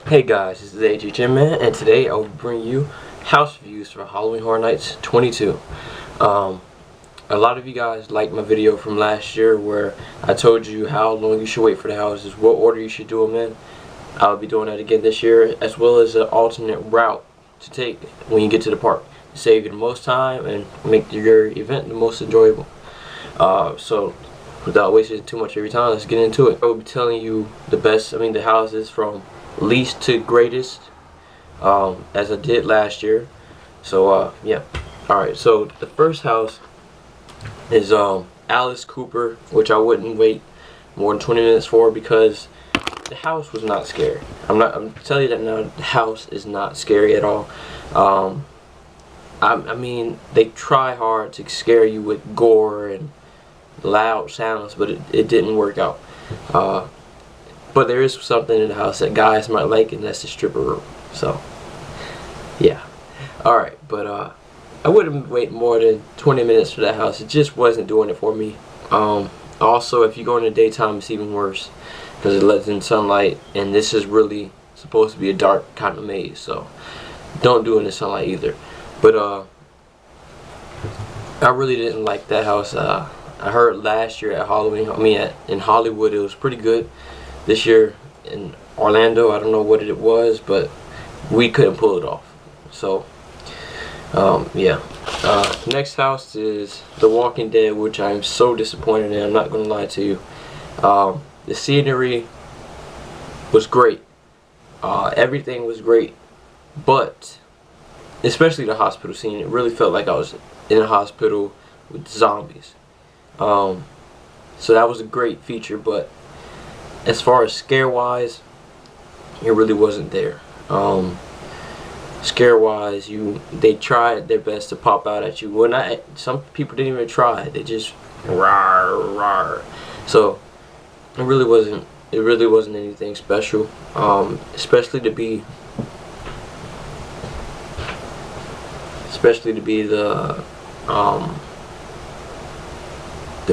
Hey guys, this is AJJ Man, and today I will bring you house views for Halloween Horror Nights 22. A lot of you guys liked my video from last year where I told you how long you should wait for the houses, what order you should do them in. I'll be doing that again this year, as well as an alternate route to take when you get to the park to save you the most time and make your event the most enjoyable. So without wasting too much of your time, let's get into it. I will be telling you the houses from least to greatest, as I did last year. So yeah. Alright, so the first house is Alice Cooper, which I wouldn't wait more than 20 minutes for because the house was not scary. I'm telling you that now, the house is not scary at all. I mean, they try hard to scare you with gore and loud sounds, but it didn't work out. But there is something in the house that guys might like, and that's the stripper room. So, yeah. Alright, but I wouldn't wait more than 20 minutes for that house. It just wasn't doing it for me. Also, if you go in the daytime, it's even worse because it lets in sunlight, and this is really supposed to be a dark kind of maze. So, don't do it in the sunlight either. But I really didn't like that house. I heard last year at Halloween, in Hollywood, it was pretty good. This year in Orlando, I don't know what it was, but we couldn't pull it off. So, yeah. Next house is The Walking Dead, which I'm so disappointed in. I'm not going to lie to you. The scenery was great. Everything was great, but especially the hospital scene. It really felt like I was in a hospital with zombies. So that was a great feature, but as far as scare wise, it really wasn't there. Scare wise, they tried their best to pop out at you. Well, some people didn't even try. They just rawr, rawr. So it really wasn't anything special. Especially to be the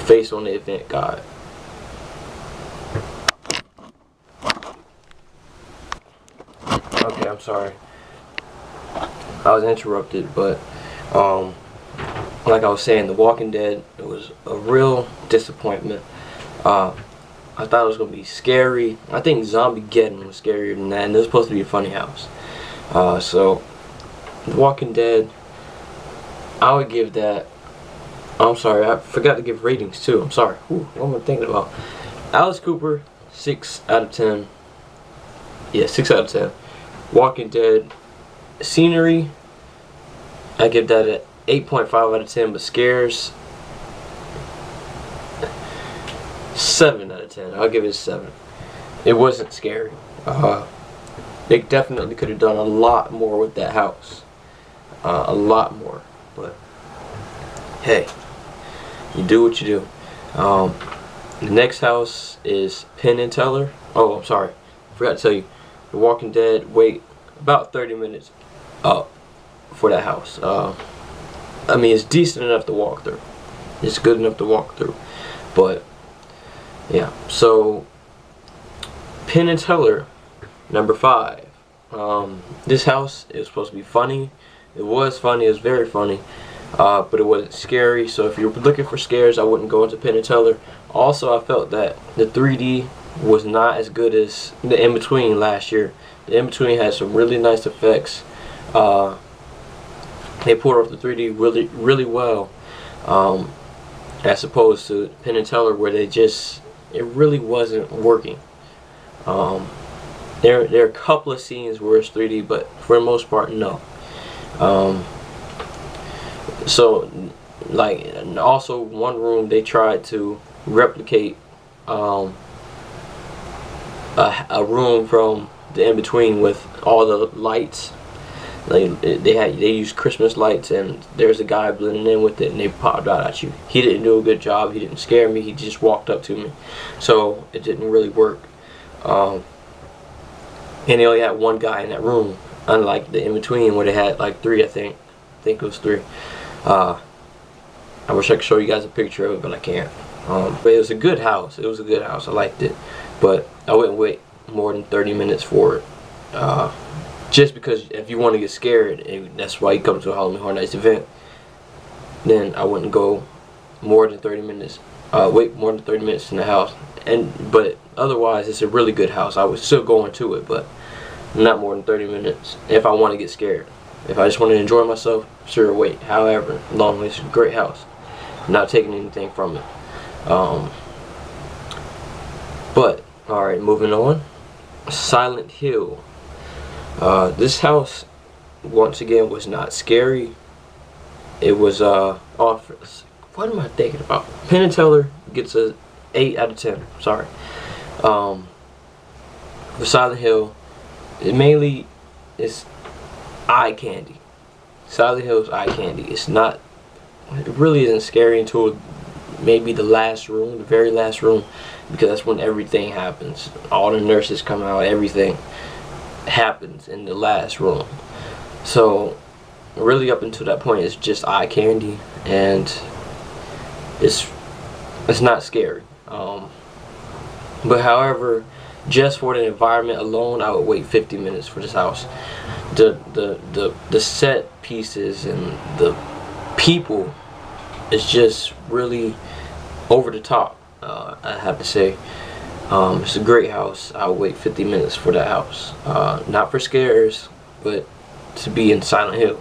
face on the event guide. Okay, I'm sorry. I was interrupted, but like I was saying, The Walking Dead, it was a real disappointment. I thought it was gonna be scary. I think Zombiegeddon was scarier than that, and it was supposed to be a funny house. So The Walking Dead, I would give that. I'm sorry, I forgot to give ratings too. I'm sorry. What am I thinking about? Alice Cooper, 6 out of 10. Yeah, 6 out of 10. Walking Dead scenery, I give that an 8.5 out of 10, but scares, 7 out of 10. I'll give it a 7. It wasn't scary. They definitely could have done a lot more with that house. A lot more. But hey, you do what you do. The next house is Penn and Teller. Oh, I'm sorry, I forgot to tell you. The Walking Dead, wait about 30 minutes for that house. I mean, it's decent enough to walk through. It's good enough to walk through. But yeah, so Penn and Teller, number 5. This house is supposed to be funny. It was funny. It was very funny. But it wasn't scary. So if you're looking for scares, I wouldn't go into Penn and Teller. Also, I felt that the 3D was not as good as the In-Between last year. The In-Between had some really nice effects. They pulled off the 3D really well, as opposed to Penn and Teller, where it really wasn't working. There are a couple of scenes where it's 3D, but for the most part, no. So, like, and also one room they tried to replicate a room from the In-Between with all the lights. Like they used Christmas lights, and there's a guy blending in with it, and they popped out at you. He didn't do a good job. He didn't scare me. He just walked up to me, so it didn't really work. And they only had one guy in that room, unlike the In-Between where they had like 3. I think it was 3. I wish I could show you guys a picture of it, but I can't. But it was a good house. It was a good house. I liked it, but I wouldn't wait more than 30 minutes for it. Just because if you want to get scared, and that's why you come to a Halloween Horror Nights event, then I wouldn't go more than 30 minutes. Wait more than 30 minutes in the house. But otherwise, it's a really good house. I would still go into it, but not more than 30 minutes if I want to get scared. If I just want to enjoy myself, sure, wait. However, long it's a great house. Not taking anything from it. But alright, moving on. Silent Hill. This house, once again, was not scary. It was what am I thinking about? Penn and Teller gets a 8 out of 10. Sorry. For Silent Hill, it mainly is eye candy. Silent Hill's eye candy. It really isn't scary until maybe the last room, the very last room, because that's when everything happens. All the nurses come out, everything happens in the last room. So really up until that point, it's just eye candy, and it's not scary. But however, just for the environment alone, I would wait 50 minutes for this house. The set pieces and the people is just really over the top. I have to say, it's a great house. I would wait 50 minutes for that house. Not for scares, but to be in Silent Hill.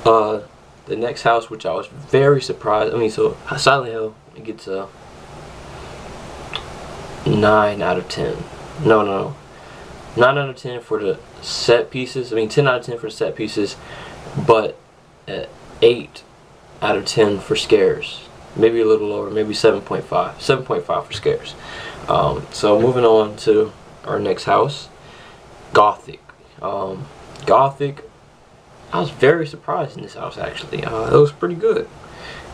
The next house, which I was very surprised. So Silent Hill, it gets a 9 out of 10. No. 9 out of 10 for the set pieces. 10 out of 10 for the set pieces, but 8 out of 10 for scares. Maybe a little lower, maybe 7.5. 7.5 for scares. So moving on to our next house, Gothic. Gothic, I was very surprised in this house, actually. It was pretty good.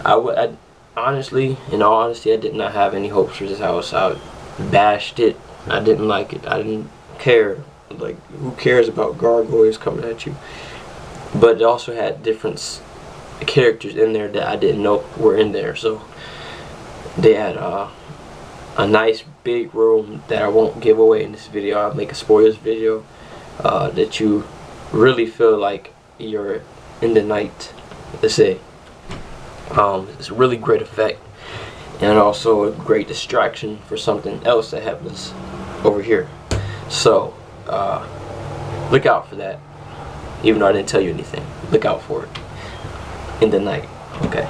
I honestly, in all honesty, I did not have any hopes for this house. I bashed it. I didn't like it. I didn't care. Like, who cares about gargoyles coming at you? But it also had different characters in there that I didn't know were in there. So they had a nice big room that I won't give away in this video. I'll make a spoilers video that you really feel like you're in the night. Let's say it's a really great effect, and also a great distraction for something else that happens over here. So look out for that. Even though I didn't tell you anything, look out for it in the night. Okay.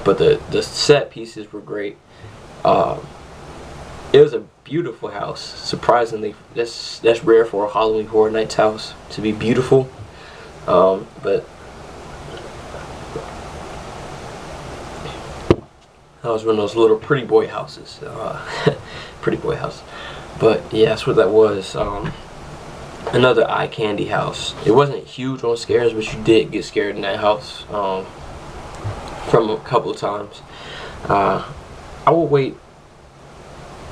But the set pieces were great. It was a beautiful house. Surprisingly, that's rare for a Halloween Horror Nights house to be beautiful. But that was one of those little pretty boy houses. Pretty boy house. But yeah, that's what that was. Another eye candy house. It wasn't huge on scares, but you did get scared in that house from a couple of times. I will wait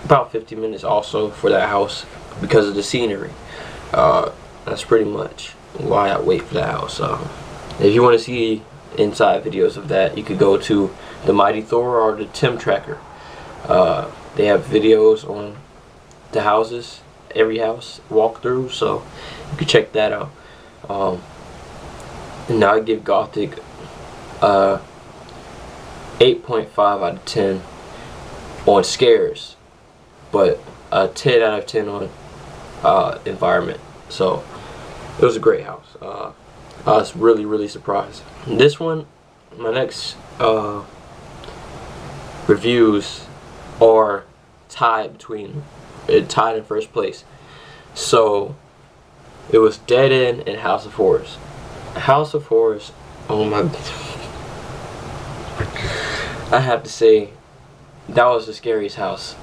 about 50 minutes also for that house because of the scenery. That's pretty much why I wait for that house. If you want to see inside videos of that, you could go to the Mighty Thor or the Tim Tracker. They have videos on the houses, every house walkthrough, so you can check that out. And now I give Gothic 8.5 out of 10 on scares, but a 10 out of 10 on environment. So it was a great house. I was really surprised. This one, my next reviews are tied in first place. So it was Dead End and House of Horrors. House of Horrors, oh my I have to say that was the scariest house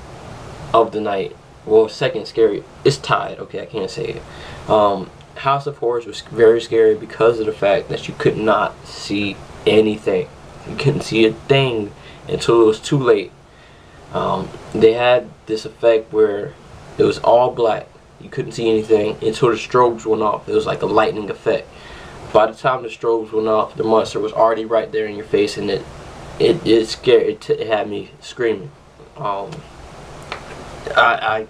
of the night. Well, second scary. It's tied. Okay, I can't say it. House of Horrors was very scary because of the fact that you could not see anything. You couldn't see a thing until it was too late. They had this effect where it was all black. You couldn't see anything until the strobes went off. It was like a lightning effect. By the time the strobes went off, the monster was already right there in your face, and it scared. It had me screaming. I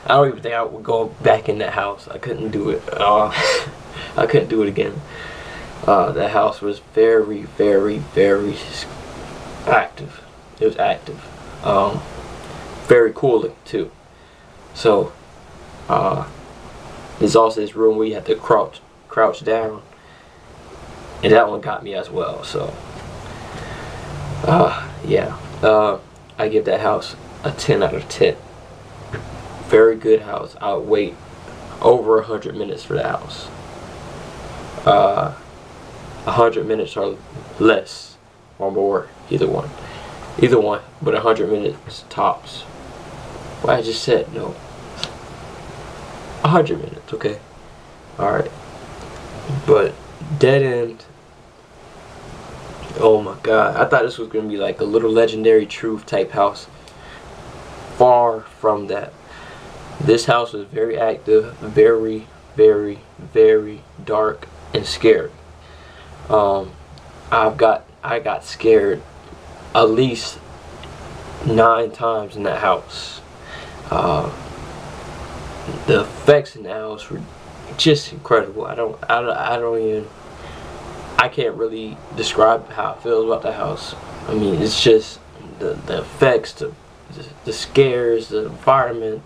I don't even think I would go back in that house. I couldn't do it. I couldn't do it again. That house was very, very, very active. It was active. Very cooling too. So there's also this room where you have to crouch down, and that one got me as well. So yeah, I give that house a 10 out of 10. Very good house. I would wait over 100 minutes for the house. 100 minutes or less or more, either one, but 100 minutes tops. Well, I just said no. 100 minutes, okay. Alright. But Dead End, oh my god, I thought this was gonna be like a little Legendary Truth type house. Far from that. This house was very active, very, very, very dark and scary. I got scared at least 9 times in that house. The effects in the house were just incredible. I can't really describe how I feel about the house. I mean, it's just the effects, the scares, the environment.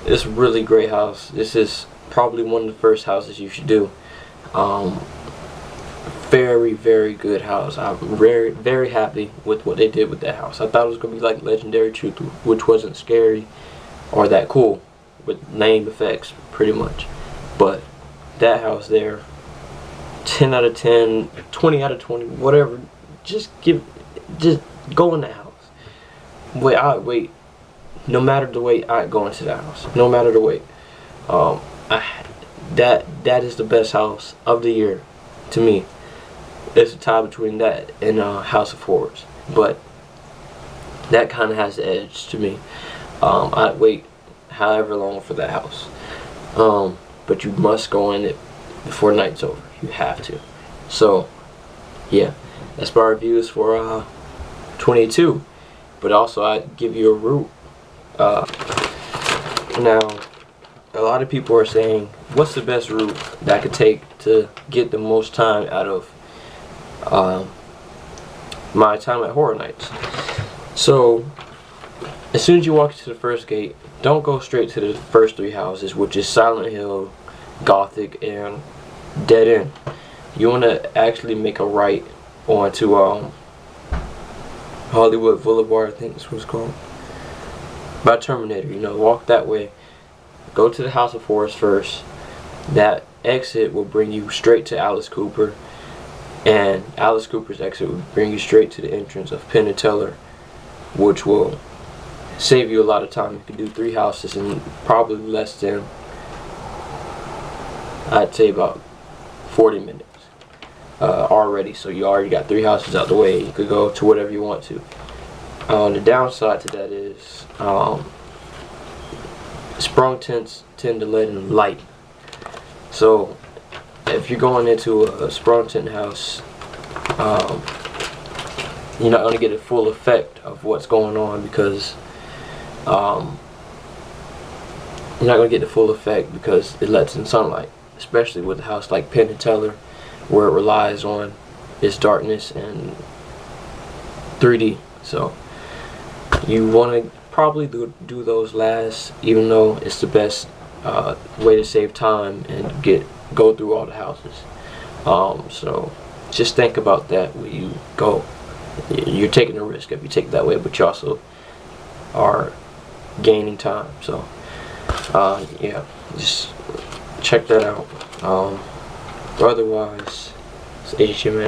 It's a really great house. This is probably one of the first houses you should do. Very, very good house. I'm very, very happy with what they did with that house. I thought it was gonna be like Legendary Truth, which wasn't scary or that cool, with lame effects pretty much. But that house there, 10 out of 10, 20 out of 20, whatever. Just go in the house. Wait. No matter the wait, I'd go into the house. No matter the wait. That is the best house of the year to me. It's a tie between that and House of Horrors, but that kind of has the edge to me. I'd wait however long for that house, but you must go in it before night's over. You have to. So yeah, that's my reviews for 2022. But also I'd give you a route. Now, a lot of people are saying, what's the best route that I could take to get the most time out of my time at Horror Nights? So, as soon as you walk into the first gate, don't go straight to the first 3 houses, which is Silent Hill, Gothic, and Dead End. You want to actually make a right onto Hollywood Boulevard, I think that's what it's called, by Terminator. You know, walk that way. Go to the House of Horrors first. That exit will bring you straight to Alice Cooper, and Alice Cooper's exit will bring you straight to the entrance of Penn and Teller, which will save you a lot of time. You can do 3 houses in probably less than, I'd say, about 40 minutes already. So you already got 3 houses out the way. You could go to whatever you want to. The downside to that is sprung tents tend to let in light. So if you're going into a sprung tent house, you're not going to get a full effect of what's going on, because you're not going to get the full effect because it lets in sunlight, especially with a house like Penn and Teller, where it relies on its darkness and 3D. So you want to probably do those last, even though it's the best way to save time and go through all the houses. So just think about that when you go. You're taking a risk if you take it that way, but you also are gaining time. So yeah, just check that out. Otherwise, it's HMN.